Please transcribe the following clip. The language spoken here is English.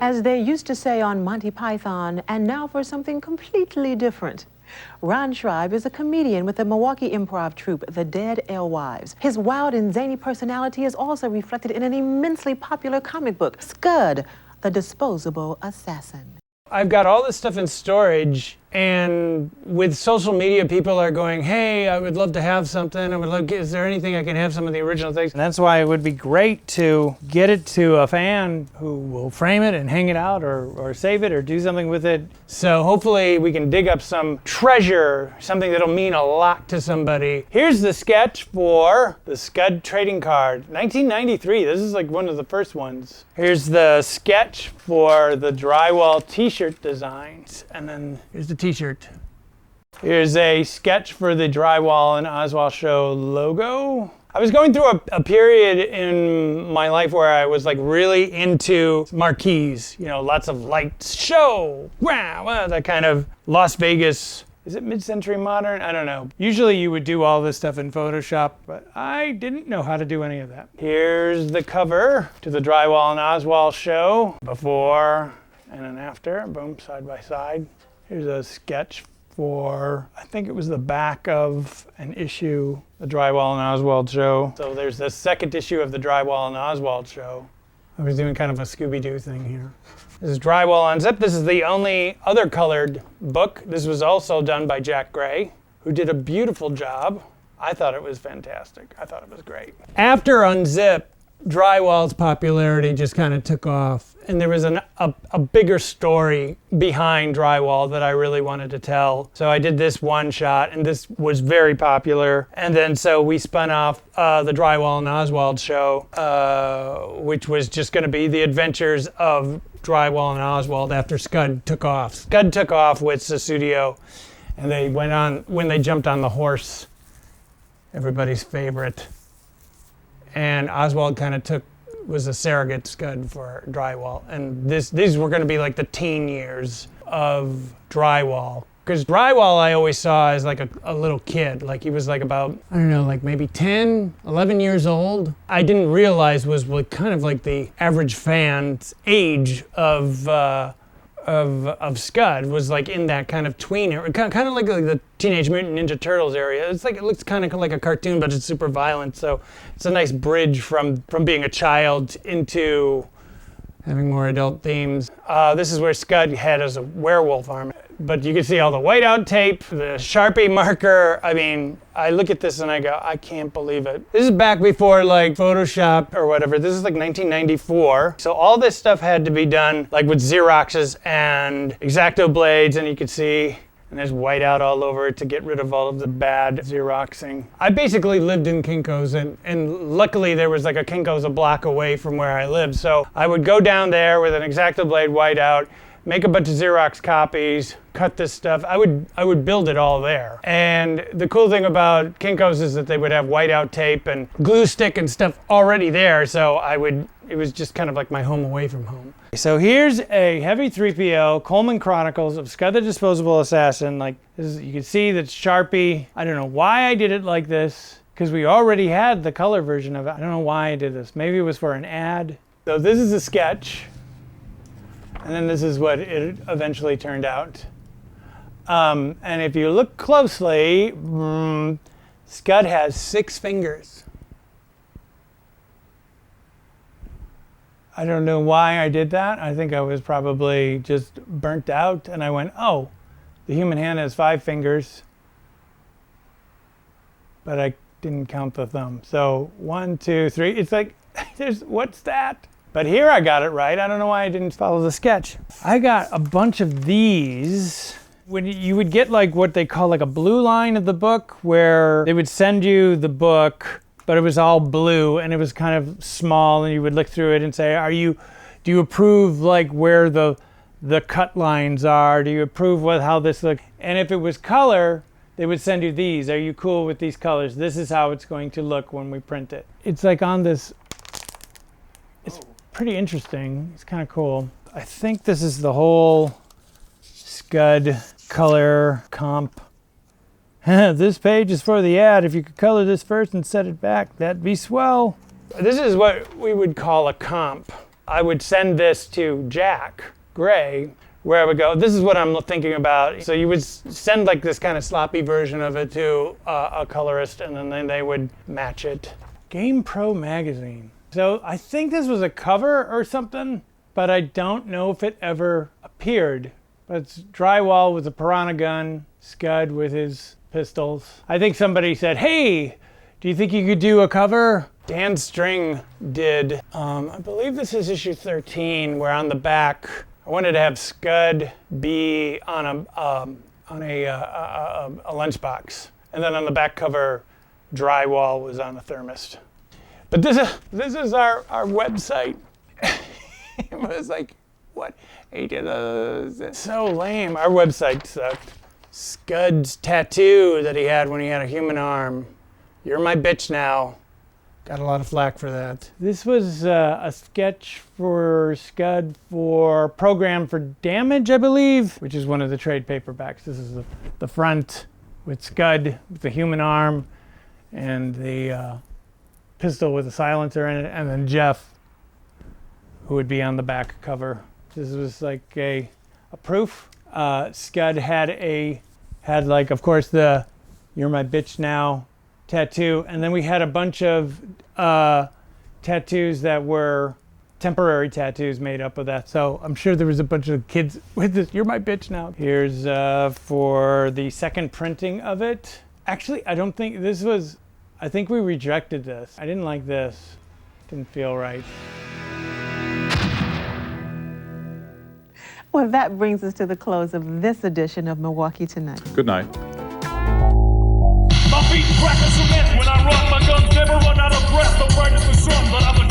As they used to say on Monty Python, and now for something completely different. Ron Schrab is a comedian with the Milwaukee improv troupe, The Dead Alewives. His wild and zany personality is also reflected in an immensely popular comic book, Scud the Disposable Assassin. I've got all this stuff in storage, and with social media, people are going, hey, I would love to have something. Is there anything I can have some of the original things? And that's why it would be great to get it to a fan who will frame it and hang it out or save it or do something with it. So hopefully we can dig up some treasure, something that'll mean a lot to somebody. Here's the sketch for the Scud trading card, 1993. This is like one of the first ones. Here's the sketch for the drywall t-shirt designs, and then here's the t-shirt. Here's a sketch for the Drywall and Oswald Show logo. I was going through a period in my life where I was like really into marquees, you know, lots of lights, show, wow, that kind of Las Vegas. Is it mid-century modern? I don't know. Usually you would do all this stuff in Photoshop, but I didn't know how to do any of that. Here's the cover to the Drywall and Oswald Show, before and an after, boom, side by side. Here's a sketch for, I think it was the back of an issue, the Drywall and Oswald Show. So there's the second issue of the Drywall and Oswald Show. I was doing kind of a Scooby-Doo thing here. This is Drywall Unzipped. This is the only other colored book. This was also done by Jack Gray, who did a beautiful job. I thought it was fantastic. I thought it was great. After Unzip, Drywall's popularity just kind of took off, and there was a bigger story behind Drywall that I really wanted to tell. So I did this one shot, and this was very popular. And then so we spun off the Drywall and Oswald Show, which was just going to be the adventures of Drywall and Oswald after Scud took off. Scud took off with Susudio, and they went on, when they jumped on the horse, everybody's favorite. And Oswald kind of was a surrogate Scud for Drywall. And these were going to be like the teen years of Drywall. Because Drywall I always saw as like a little kid. Like he was like about, I don't know, like maybe 10, 11 years old. I didn't realize was like kind of like the average fan's age of Scud was like in that kind of tween area, kind of like the Teenage Mutant Ninja Turtles area. It's like, it looks kind of like a cartoon, but it's super violent. So it's a nice bridge from being a child into having more adult themes. This is where Scud had as a werewolf arm. But you can see all the whiteout tape, the Sharpie marker. I mean, I look at this and I go, I can't believe it. This is back before like Photoshop or whatever. This is like 1994. So all this stuff had to be done like with Xeroxes and X-Acto blades, and you can see, and there's whiteout all over it to get rid of all of the bad Xeroxing. I basically lived in Kinko's, and luckily there was like a Kinko's a block away from where I lived. So I would go down there with an X-Acto blade whiteout, make a bunch of Xerox copies, cut this stuff. I would build it all there. And the cool thing about Kinko's is that they would have whiteout tape and glue stick and stuff already there. So it was just kind of like my home away from home. So here's a heavy 3PL Coleman Chronicles of Scud the Disposable Assassin. Like this is, you can see that Sharpie. I don't know why I did it like this, because we already had the color version of it. I don't know why I did this. Maybe it was for an ad. So this is a sketch. And then this is what it eventually turned out. And if you look closely, Scud has 6 fingers. I don't know why I did that. I think I was probably just burnt out, and I went, oh, the human hand has 5 fingers, but I didn't count the thumb. So 1, 2, 3, it's like, what's that? But here I got it right. I don't know why I didn't follow the sketch. I got a bunch of these. When you would get like what they call like a blue line of the book, where they would send you the book, but it was all blue and it was kind of small, and you would look through it and say, do you approve like where the cut lines are? Do you approve with how this looks? And if it was color, they would send you these. Are you cool with these colors? This is how it's going to look when we print it. It's like on this, it's pretty interesting. It's kind of cool. I think this is the whole Scud color comp. This page is for the ad. If you could color this first and set it back, that'd be swell. This is what we would call a comp. I would send this to Jack Gray, where I would go, this is what I'm thinking about. So you would send like this kind of sloppy version of it to a colorist, and then they would match it. Game Pro magazine. So I think this was a cover or something, but I don't know if it ever appeared. But it's Drywall with a piranha gun, Scud with his pistols. I think somebody said, hey, do you think you could do a cover? Dan String did, I believe this is issue 13, where on the back, I wanted to have Scud be on a lunchbox, and then on the back cover, Drywall was on a thermos. But this is our website. It was like, what? So lame. Our website sucked. Scud's tattoo that he had when he had a human arm. You're my bitch now. Got a lot of flack for that. This was a sketch for Scud for Program for Damage, I believe, which is one of the trade paperbacks. This is the front with Scud with the human arm and the pistol with a silencer in it, and then Jeff, who would be on the back cover. This was like a proof. Scud had like, of course, the "You're my bitch now" tattoo, and then we had a bunch of tattoos that were temporary tattoos made up of that. So I'm sure there was a bunch of kids with this "You're my bitch now." Here's for the second printing of it. Actually, I don't think this was. I think we rejected this. I didn't like this. Didn't feel right. Well, that brings us to the close of this edition of Milwaukee Tonight. Good night. My feet crack a cement when I run. My guns never run out of breath. The brightest the sun, but I'm